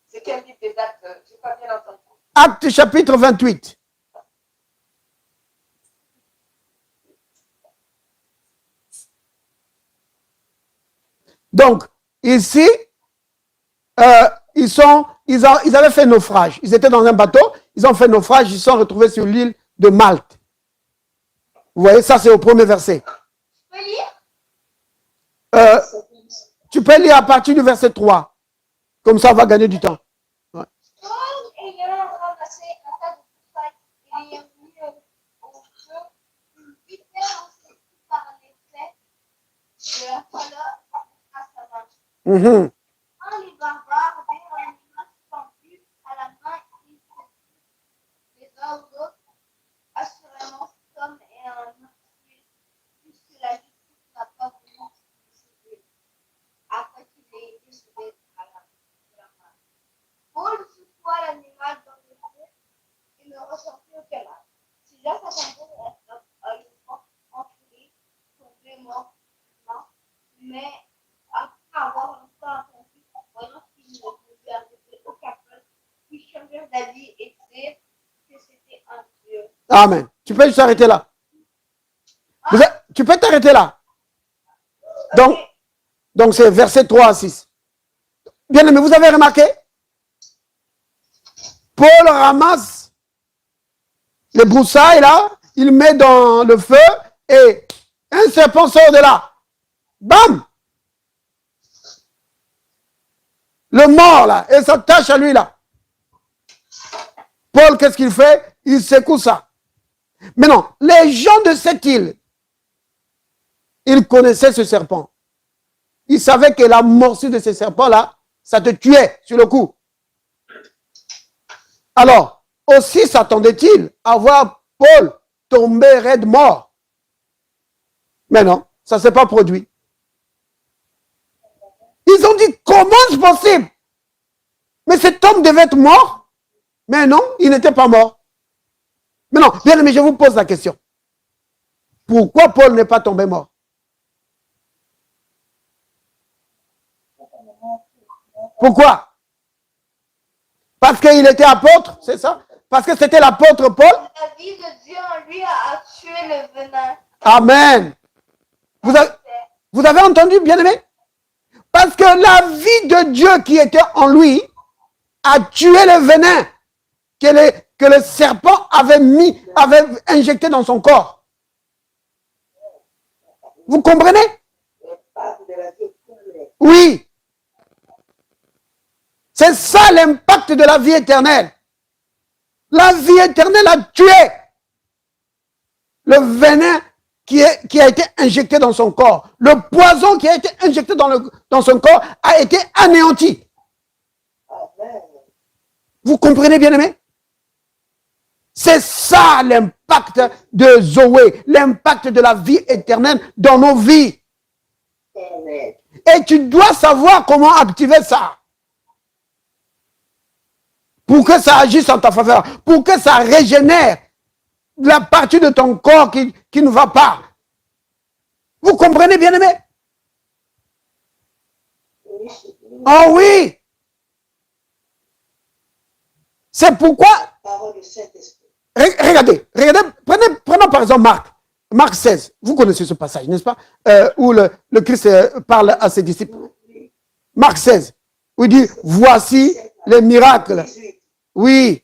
C'est quel livre des Actes? Je n'ai pas bien entendu. Acte chapitre 28. Donc, ici, ils avaient fait naufrage. Ils étaient dans un bateau, ils ont fait naufrage, ils se sont retrouvés sur l'île de Malte. Vous voyez, ça c'est au premier verset. Tu peux lire? Tu peux lire à partir du verset 3. Comme ça, on va gagner du temps. Ouais. Paul, ayant ramassé un tas de broussailles et l'ayant mis au feu, fut tellement saisi par l'effet de la chaleur à sa main. Quand les barbares virent l'animal suspendu à la main, ils se dirent les uns aux autres, assurément cet homme est un meurtrier, puisque la justice n'a pas voulu le sauver, après qu'il ait été sauvé de la main. Paul secoua l'animal dans le feu et ne ressortit aucun âme. Si là s'attendait à le voir entouré, tombé mort, mais après avoir un peu attendu, voyant qu'il ne pouvait arriver aucun peuple, ils changèrent d'avis et dirent que c'était un Dieu. Amen. Tu peux juste t'arrêter là. Tu peux t'arrêter là. Donc c'est verset 3 à 6. Bien aimé, vous avez remarqué? Paul ramasse les broussailles là, il met dans le feu et un serpent sort de là. Bam! Le mort là, et s'attache à lui là. Paul, qu'est-ce qu'il fait? Il secoue ça. Mais non, les gens de cette île, ils connaissaient ce serpent. Ils savaient que la morsure de ce serpent là, ça te tuait sur le coup. Alors, aussi s'attendait-il à voir Paul tomber raide mort. Mais non, ça ne s'est pas produit. Ils ont dit, comment c'est possible? Mais cet homme devait être mort. Mais non, il n'était pas mort. Mais non, bien aimé, je vous pose la question. Pourquoi Paul n'est pas tombé mort? Pourquoi? Parce qu'il était apôtre, c'est ça? Parce que c'était l'apôtre Paul? La vie de Dieu en lui a tué le venin. Amen. Vous avez entendu, bien-aimé? Parce que la vie de Dieu qui était en lui a tué le venin que le serpent avait injecté dans son corps. Vous comprenez? Oui. C'est ça l'impact de la vie éternelle. La vie éternelle a tué le venin qui a été injecté dans son corps. Le poison qui a été injecté dans son corps a été anéanti. Vous comprenez, bien-aimé? C'est ça l'impact de Zoé, l'impact de la vie éternelle dans nos vies. Et tu dois savoir comment activer ça. Pour que ça agisse en ta faveur, pour que ça régénère la partie de ton corps qui ne va pas. Vous comprenez, bien-aimé? Oh oui! C'est pourquoi... Regardez, prenons par exemple Marc 16. Vous connaissez ce passage, n'est-ce pas? Où le Christ parle à ses disciples. Marc 16, où il dit, voici les miracles. Oui.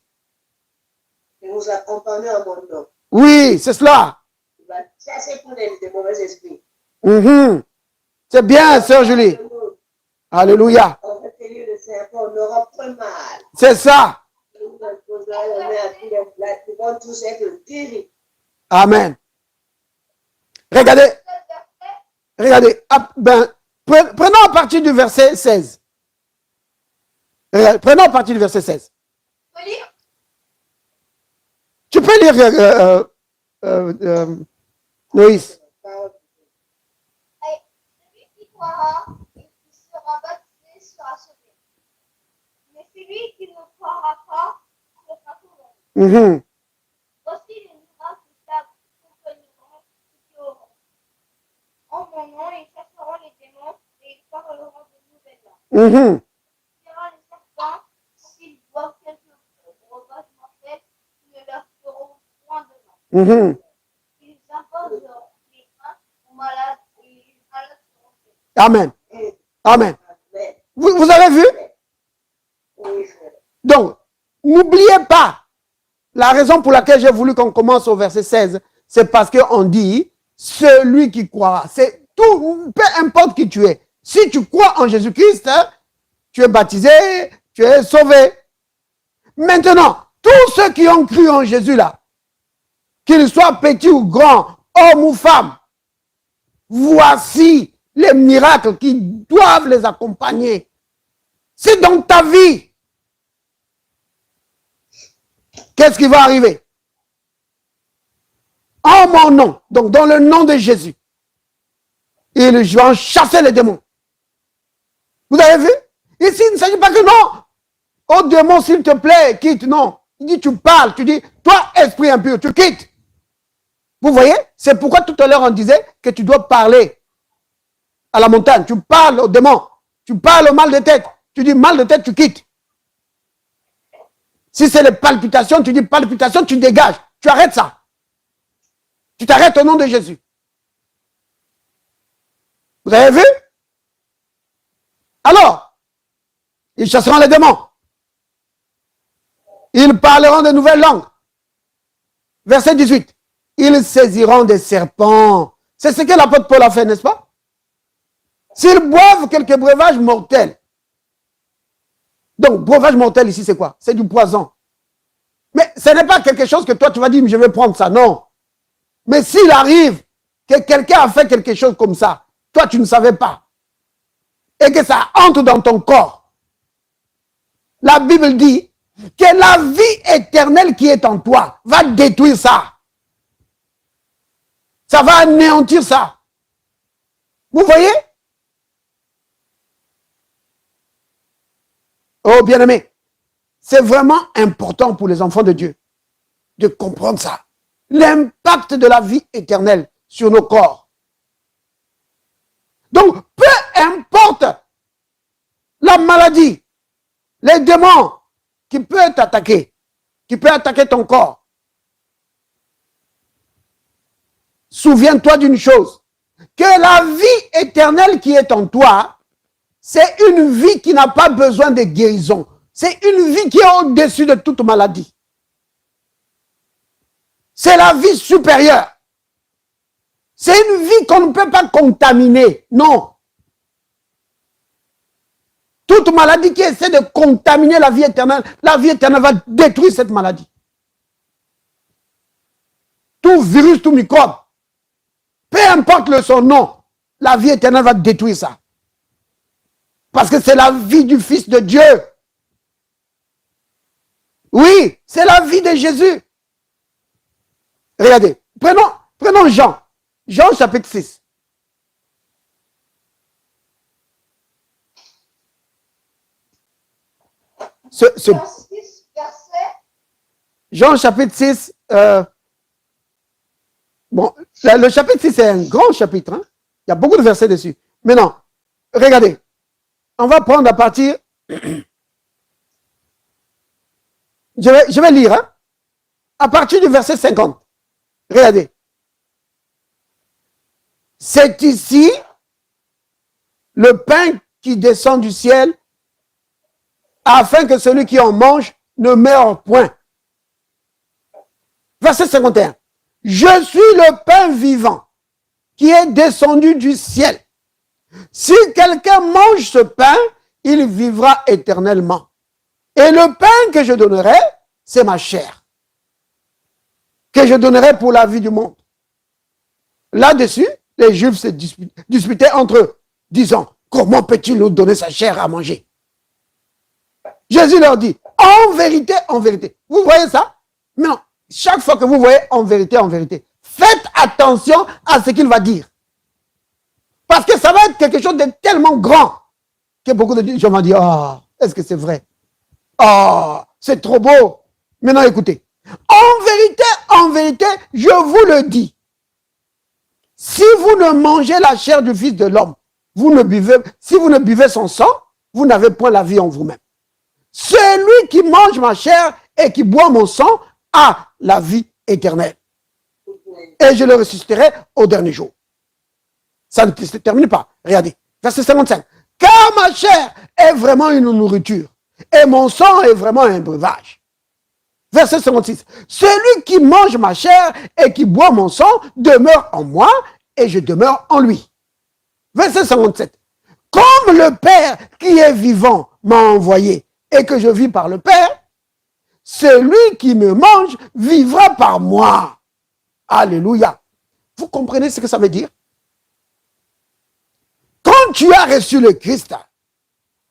Et nous accompagnons à mon nom. Oui, c'est cela. Ça, c'est pour les mauvais esprits. C'est bien, sœur Julie. Alléluia. On va tenir le serpent, on n'aura pas mal. C'est ça. Nous imposons Ils vont tous être terribles. Amen. Regardez. Regardez. Prenons à partir du verset 16. Regardez, prenons à partir du verset 16. Tu peux lire, Loïs. Celui qui croira et qui sera baptisé sera sauvé. Mais celui qui ne croira pas sera condamné. Voici les miracles qui s'accompagneront ceux qui auront. En mon nom, ils chasseront les démons et ils parleront de nouvelles langues. Ils tireront les serpents, s'ils boivent quelque breuvage mortel, ils ne leur feront point de mal. Ils imposeront les mains aux malades et les malades seront guéris. Amen. Amen. Vous avez vu? Oui, frère. Donc, n'oubliez pas, la raison pour laquelle j'ai voulu qu'on commence au verset 16, c'est parce qu'on dit, celui qui croira, c'est tout, peu importe qui tu es. Si tu crois en Jésus-Christ, tu es baptisé, tu es sauvé. Maintenant, tous ceux qui ont cru en Jésus là, qu'ils soient petits ou grands, hommes ou femmes, voici les miracles qui doivent les accompagner. C'est dans ta vie. Qu'est-ce qui va arriver? En mon nom, donc dans le nom de Jésus, ils vont chasser les démons. Vous avez vu? Ici, il ne s'agit pas que non. Oh démon, s'il te plaît, quitte. Non. Il dit, tu parles, tu dis, toi, esprit impur, tu quittes. Vous voyez? C'est pourquoi tout à l'heure on disait que tu dois parler à la montagne. Tu parles au démon. Tu parles au mal de tête. Tu dis mal de tête, tu quittes. Si c'est les palpitations, tu dis palpitations, tu dégages. Tu arrêtes ça. Tu t'arrêtes au nom de Jésus. Vous avez vu? Alors, ils chasseront les démons. Ils parleront de nouvelles langues. Verset 18. Ils saisiront des serpents. C'est ce que l'apôtre Paul a fait, n'est-ce pas? S'ils boivent quelques breuvages mortels. Donc, breuvage mortel ici, c'est quoi? C'est du poison. Mais ce n'est pas quelque chose que toi, tu vas dire, je vais prendre ça. Non. Mais s'il arrive que quelqu'un a fait quelque chose comme ça, toi, tu ne savais pas, et que ça entre dans ton corps, la Bible dit que la vie éternelle qui est en toi va détruire ça. Ça va anéantir ça. Vous voyez? Oh, bien-aimé, c'est vraiment important pour les enfants de Dieu de comprendre ça. L'impact de la vie éternelle sur nos corps. Donc, peu importe la maladie, les démons qui peuvent t'attaquer, qui peuvent attaquer ton corps, souviens-toi d'une chose, que la vie éternelle qui est en toi, c'est une vie qui n'a pas besoin de guérison. C'est une vie qui est au-dessus de toute maladie. C'est la vie supérieure. C'est une vie qu'on ne peut pas contaminer. Non. Toute maladie qui essaie de contaminer la vie éternelle va détruire cette maladie. Tout virus, tout microbe, peu importe son nom, la vie éternelle va détruire ça. Parce que c'est la vie du Fils de Dieu. Oui, c'est la vie de Jésus. Regardez, prenons Jean. Jean chapitre 6. Jean chapitre 6. Bon, le chapitre 6 c'est un grand chapitre. Hein? Il y a beaucoup de versets dessus. Mais non, regardez. On va prendre à partir... Je vais lire. Hein? À partir du verset 50. Regardez. C'est ici le pain qui descend du ciel afin que celui qui en mange ne meure point. Verset 51. Je suis le pain vivant qui est descendu du ciel. Si quelqu'un mange ce pain, il vivra éternellement. Et le pain que je donnerai, c'est ma chair, que je donnerai pour la vie du monde. Là-dessus, les Juifs se disputaient entre eux, disant, comment peut-il nous donner sa chair à manger? Jésus leur dit, en vérité, vous voyez ça? Mais non, chaque fois que vous voyez en vérité, faites attention à ce qu'il va dire. Parce que ça va être quelque chose de tellement grand que beaucoup de gens vont dire, ah, est-ce que c'est vrai? Ah, c'est trop beau. Maintenant, écoutez. En vérité, je vous le dis. Si vous ne mangez la chair du Fils de l'homme, si vous ne buvez son sang, vous n'avez point la vie en vous-même. Celui qui mange ma chair et qui boit mon sang a la vie éternelle. Et je le ressusciterai au dernier jour. Ça ne se termine pas. Regardez, verset 55. Car ma chair est vraiment une nourriture et mon sang est vraiment un breuvage. Verset 56. Celui qui mange ma chair et qui boit mon sang demeure en moi et je demeure en lui. Verset 57. Comme le Père qui est vivant m'a envoyé et que je vis par le Père, celui qui me mange vivra par moi. Alléluia. Vous comprenez ce que ça veut dire? Quand tu as reçu le Christ,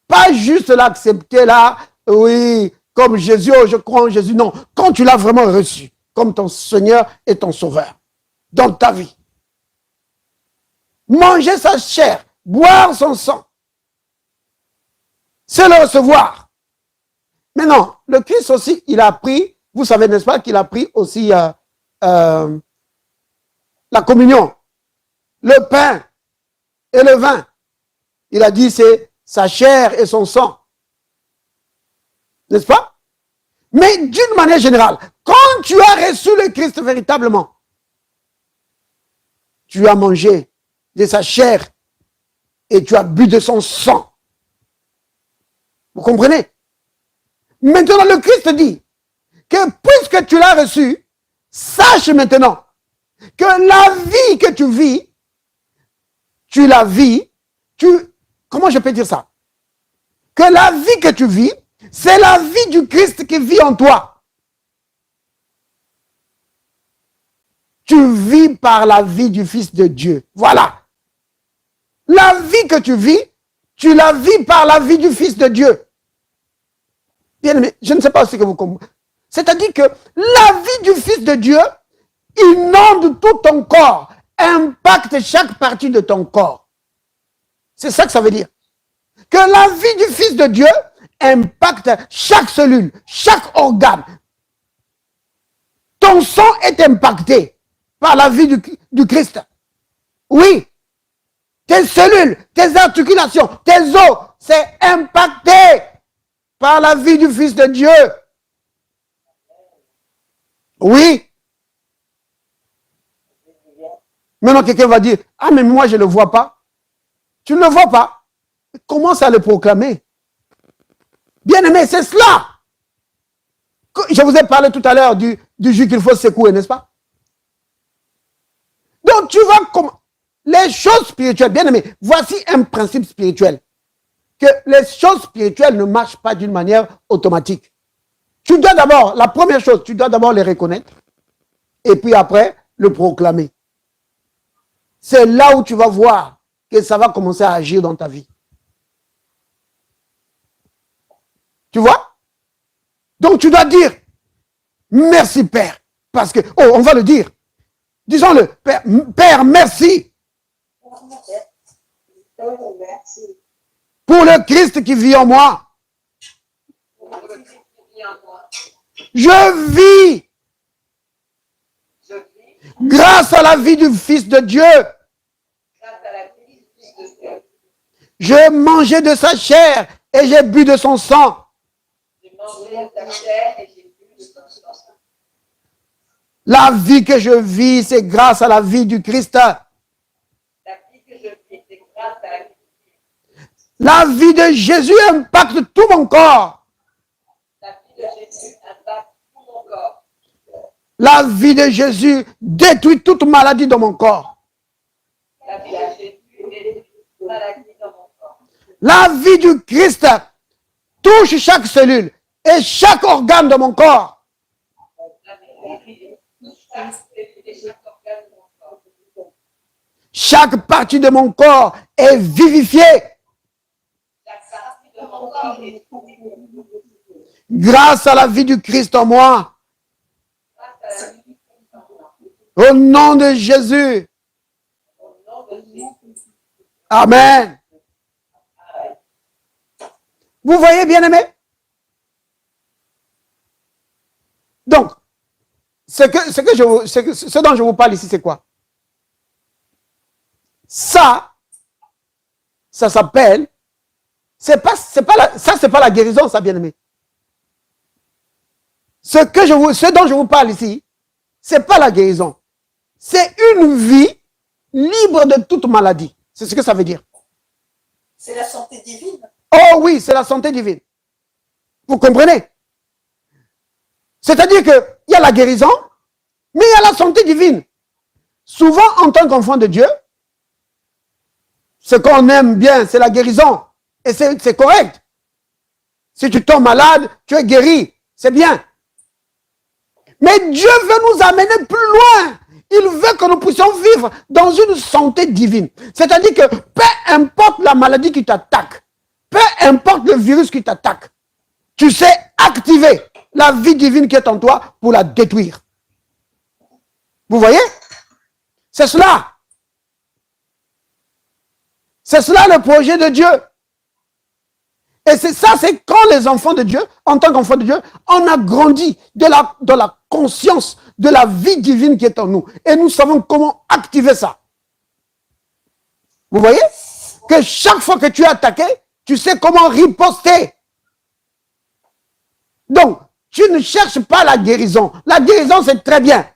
pas juste l'accepter là, oui, comme Jésus, oh, je crois en Jésus, non. Quand tu l'as vraiment reçu, comme ton Seigneur et ton Sauveur, dans ta vie. Manger sa chair, boire son sang, c'est le recevoir. Mais non, le Christ aussi, il a pris, vous savez, n'est-ce pas, qu'il a pris aussi la communion, le pain et le vin. Il a dit c'est sa chair et son sang. N'est-ce pas? Mais d'une manière générale, quand tu as reçu le Christ véritablement, tu as mangé de sa chair et tu as bu de son sang. Vous comprenez? Maintenant, le Christ dit que puisque tu l'as reçu, sache maintenant que la vie que tu vis, tu la vis, comment je peux dire ça? Que la vie que tu vis, c'est la vie du Christ qui vit en toi. Tu vis par la vie du Fils de Dieu. Voilà. La vie que tu vis, tu la vis par la vie du Fils de Dieu. Bien aimé, je ne sais pas ce que vous comprenez. C'est-à-dire que la vie du Fils de Dieu inonde tout ton corps, impacte chaque partie de ton corps. C'est ça que ça veut dire. Que la vie du Fils de Dieu impacte chaque cellule, chaque organe. Ton sang est impacté par la vie du Christ. Oui. Tes cellules, tes articulations, tes os, c'est impacté par la vie du Fils de Dieu. Oui. Maintenant, quelqu'un va dire, ah, mais moi, je ne le vois pas. Tu ne le vois pas. Commence à le proclamer. Bien-aimé, c'est cela. Je vous ai parlé tout à l'heure du jus qu'il faut secouer, n'est-ce pas? Donc, tu vas comme les choses spirituelles, bien-aimé, voici un principe spirituel. Que les choses spirituelles ne marchent pas d'une manière automatique. Tu dois d'abord, la première chose, tu dois d'abord les reconnaître et puis après, le proclamer. C'est là où tu vas voir que ça va commencer à agir dans ta vie. Tu vois? Donc tu dois dire, merci Père, parce que, oh, on va le dire. Disons-le, Père, merci. Pour le Christ qui vit en moi. Je vis grâce à la vie du Fils de Dieu. J'ai mangé de sa chair et j'ai bu de son sang. La vie que je vis, c'est grâce à la vie du Christ. La vie de Jésus impacte tout mon corps. La vie de Jésus détruit toute maladie dans mon corps. La vie du Christ touche chaque cellule et chaque organe de mon corps. Chaque partie de mon corps est vivifiée. Grâce à la vie du Christ en moi. Au nom de Jésus. Amen. Vous voyez, bien-aimés? Donc, ce dont je vous parle ici, c'est quoi? Ça s'appelle, c'est pas la guérison, ça, bien-aimé. Ce dont je vous parle ici, c'est pas la guérison. C'est une vie libre de toute maladie. C'est ce que ça veut dire. C'est la santé divine. Oh oui, c'est la santé divine. Vous comprenez? C'est-à-dire qu'il y a la guérison, mais il y a la santé divine. Souvent, en tant qu'enfant de Dieu, ce qu'on aime bien, c'est la guérison. Et c'est correct. Si tu tombes malade, tu es guéri. C'est bien. Mais Dieu veut nous amener plus loin. Il veut que nous puissions vivre dans une santé divine. C'est-à-dire que peu importe la maladie qui t'attaque, peu importe le virus qui t'attaque, tu sais activer la vie divine qui est en toi pour la détruire. Vous voyez? C'est cela. C'est cela le projet de Dieu. Et c'est quand les enfants de Dieu, en tant qu'enfants de Dieu, on a grandi dans la conscience de la vie divine qui est en nous. Et nous savons comment activer ça. Vous voyez? Que chaque fois que tu es attaqué, tu sais comment riposter. Donc, tu ne cherches pas la guérison. La guérison, c'est très bien.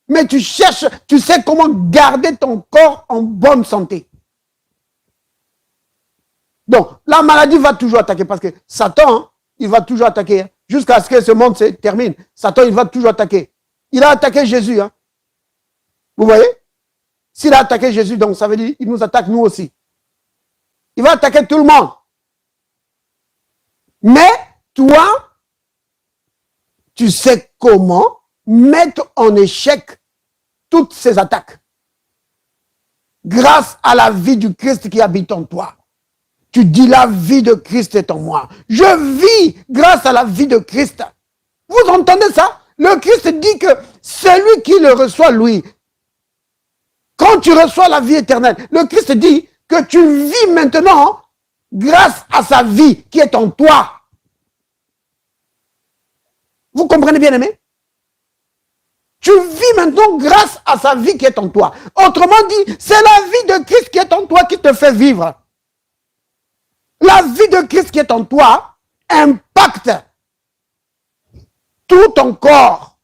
Mais tu sais comment garder ton corps en bonne santé. Donc, la maladie va toujours attaquer parce que Satan, il va toujours attaquer. Jusqu'à ce que ce monde se termine. Satan, il va toujours attaquer. Il a attaqué Jésus. Hein. Vous voyez? S'il a attaqué Jésus, donc ça veut dire qu'il nous attaque nous aussi. Il va attaquer tout le monde. Mais toi, tu sais comment mettre en échec toutes ces attaques. Grâce à la vie du Christ qui habite en toi. Tu dis la vie de Christ est en moi. Je vis grâce à la vie de Christ. Vous entendez ça? Le Christ dit que celui qui le reçoit, lui, quand tu reçois la vie éternelle, le Christ dit que tu vis maintenant grâce à sa vie qui est en toi. Vous comprenez bien, aimé? Tu vis maintenant grâce à sa vie qui est en toi. Autrement dit, c'est la vie de Christ qui est en toi qui te fait vivre. La vie de Christ qui est en toi impacte tout ton corps.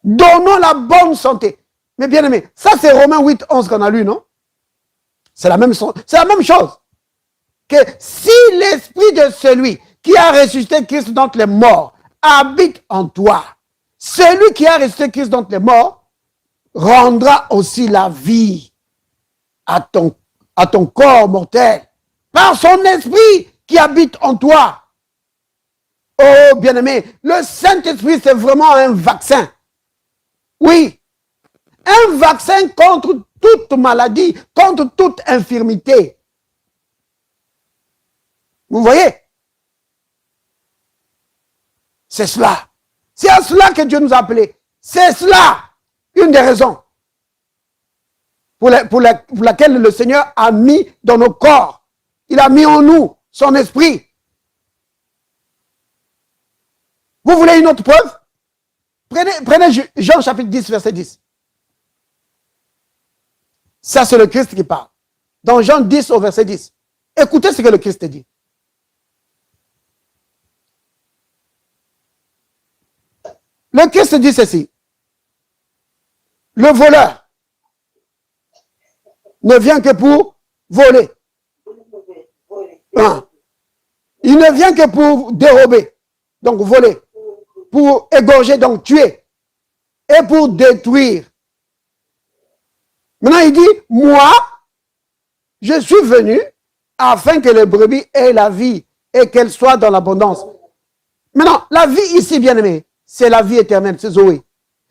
Donnons la bonne santé. Mais bien aimé, ça c'est Romains 8, 11 qu'on a lu, non? C'est la même chose. Que si l'esprit de celui qui a ressuscité Christ d'entre les morts habite en toi, celui qui a ressuscité Christ d'entre les morts rendra aussi la vie à ton corps mortel. Par son esprit qui habite en toi. Oh, bien-aimé, le Saint-Esprit, c'est vraiment un vaccin. Oui, un vaccin contre toute maladie, contre toute infirmité. Vous voyez? C'est cela. C'est à cela que Dieu nous a appelés. C'est cela, une des raisons pour laquelle le Seigneur a mis dans nos corps. Il a mis en nous son esprit. Vous voulez une autre preuve? Prenez Jean chapitre 10, verset 10. Ça, c'est le Christ qui parle. Dans Jean 10 au verset 10. Écoutez ce que le Christ dit. Le Christ dit ceci. Le voleur ne vient que pour voler. Il ne vient que pour dérober, donc voler, pour égorger, donc tuer, et pour détruire. Maintenant, il dit, moi, je suis venu afin que les brebis aient la vie et qu'elles soient dans l'abondance. Maintenant, la vie ici, bien aimé, c'est la vie éternelle, c'est Zoé.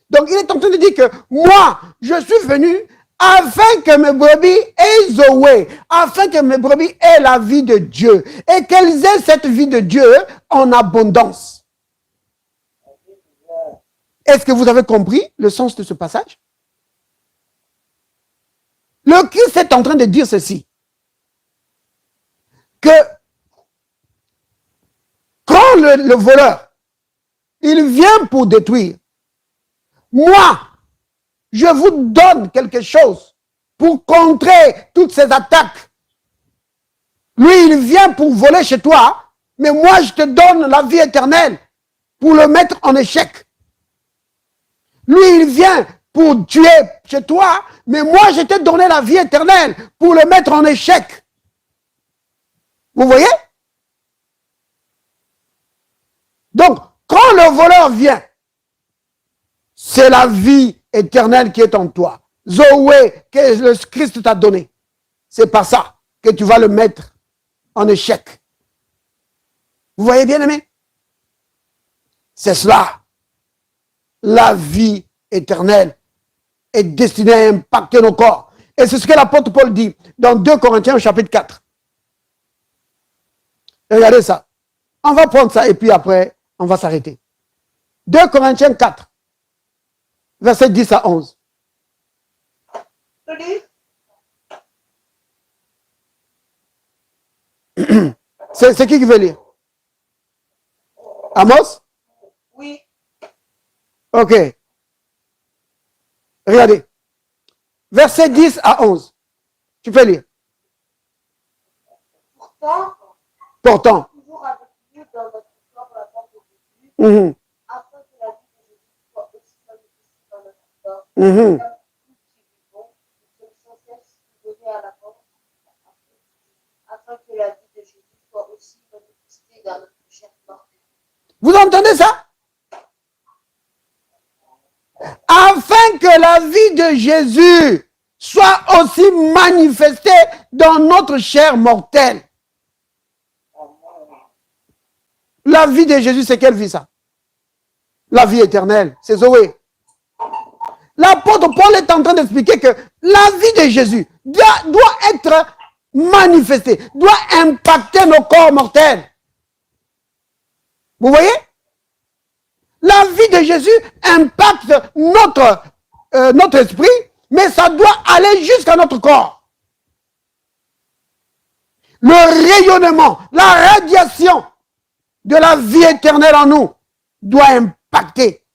Donc, il est en train de dire que moi, je suis venu afin que mes brebis aient Zoé, afin que mes brebis aient la vie de Dieu et qu'elles aient cette vie de Dieu en abondance. Est-ce que vous avez compris le sens de ce passage? Le Christ est en train de dire ceci, que quand le voleur, il vient pour détruire, moi, je vous donne quelque chose pour contrer toutes ces attaques. Lui, il vient pour voler chez toi, mais moi, je te donne la vie éternelle pour le mettre en échec. Lui, il vient pour tuer chez toi, mais moi, je t'ai donné la vie éternelle pour le mettre en échec. Vous voyez? Donc, quand le voleur vient, c'est la vie éternelle qui est en toi. Zoé, que le Christ t'a donné. C'est par ça que tu vas le mettre en échec. Vous voyez bien, aimé? C'est cela. La vie éternelle est destinée à impacter nos corps. Et c'est ce que l'apôtre Paul dit dans 2 Corinthiens chapitre 4. Regardez ça. On va prendre ça et puis après, on va s'arrêter. 2 Corinthiens 4, versets 10 à 11. C'est qui veut lire? Amos? Oui. Ok. Regardez. Versets 10 à 11. Tu peux lire. Pourtant. Toujours avec nous dans notre corps la porte de Jésus, Mhm, afin que la vie de Jésus soit aussi manifestée dans notre corps. mhm. Comme nous qui vivons, nous sommes sans cesse donnés à la mort, afin que la vie de Jésus soit aussi manifestée dans notre chair mortelle. Vous entendez ça? Afin que la vie de Jésus soit aussi manifestée dans notre chair mortelle. La vie de Jésus, c'est quelle vie ça? La vie éternelle, c'est Zoé. L'apôtre Paul est en train d'expliquer que la vie de Jésus doit être manifestée, doit impacter nos corps mortels. Vous voyez? La vie de Jésus impacte notre esprit, mais ça doit aller jusqu'à notre corps. Le rayonnement, la radiation de la vie éternelle en nous doit impacter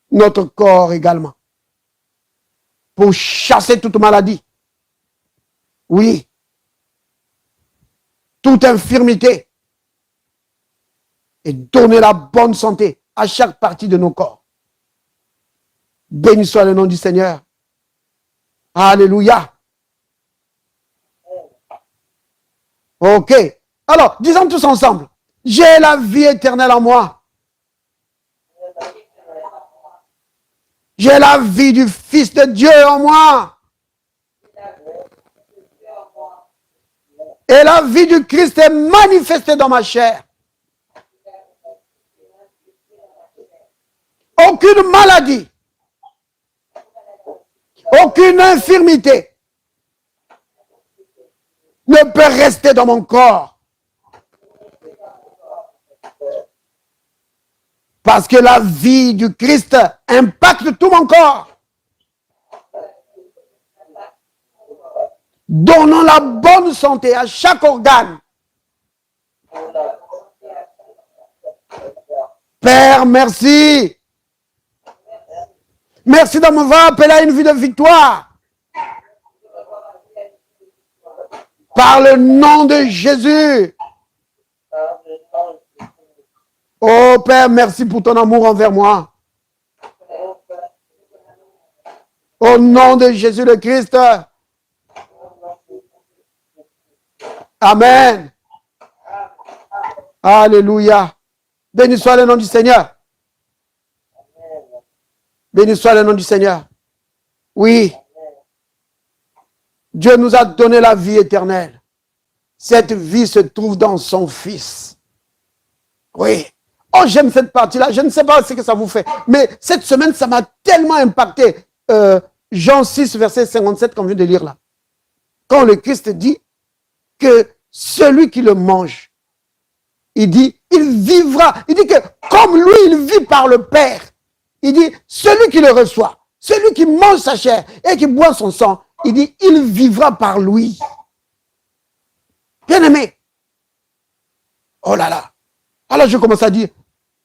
notre corps également. Pour chasser toute maladie. Oui. Toute infirmité. Et donner la bonne santé à chaque partie de nos corps. Béni soit le nom du Seigneur. Alléluia. Ok. Alors, disons tous ensemble. J'ai la vie éternelle en moi. J'ai la vie du Fils de Dieu en moi. Et la vie du Christ est manifestée dans ma chair. Aucune maladie, aucune infirmité ne peut rester dans mon corps. Parce que la vie du Christ impacte tout mon corps. Donnons la bonne santé à chaque organe. Père, merci. Merci de m'avoir appelé à une vie de victoire. Par le nom de Jésus. Oh Père, merci pour ton amour envers moi. Au nom de Jésus le Christ. Amen. Alléluia. Béni soit le nom du Seigneur. Béni soit le nom du Seigneur. Oui. Dieu nous a donné la vie éternelle. Cette vie se trouve dans son Fils. Oui. Oh, j'aime cette partie-là. Je ne sais pas ce que ça vous fait. Mais cette semaine, ça m'a tellement impacté. Jean 6, verset 57, qu'on vient de lire là. Quand le Christ dit que celui qui le mange, il dit, il vivra. Il dit que comme lui, il vit par le Père. Il dit, celui qui le reçoit, celui qui mange sa chair et qui boit son sang, il dit, il vivra par lui. Bien-aimé. Oh là là. Alors je commence à dire,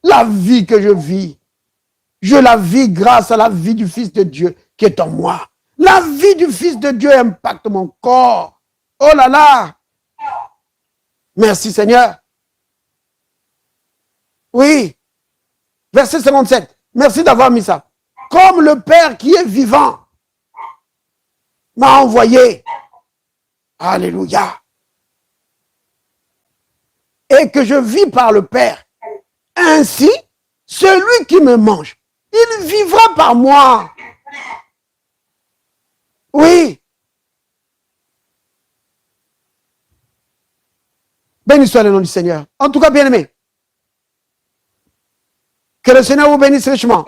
la vie que je la vis grâce à la vie du Fils de Dieu qui est en moi. La vie du Fils de Dieu impacte mon corps. Oh là là. Merci Seigneur. Oui. Verset 57. Merci d'avoir mis ça. Comme le Père qui est vivant m'a envoyé. Alléluia. Et que je vis par le Père. Ainsi, celui qui me mange, il vivra par moi. Oui. Béni soit le nom du Seigneur. En tout cas, bien-aimé, que le Seigneur vous bénisse richement.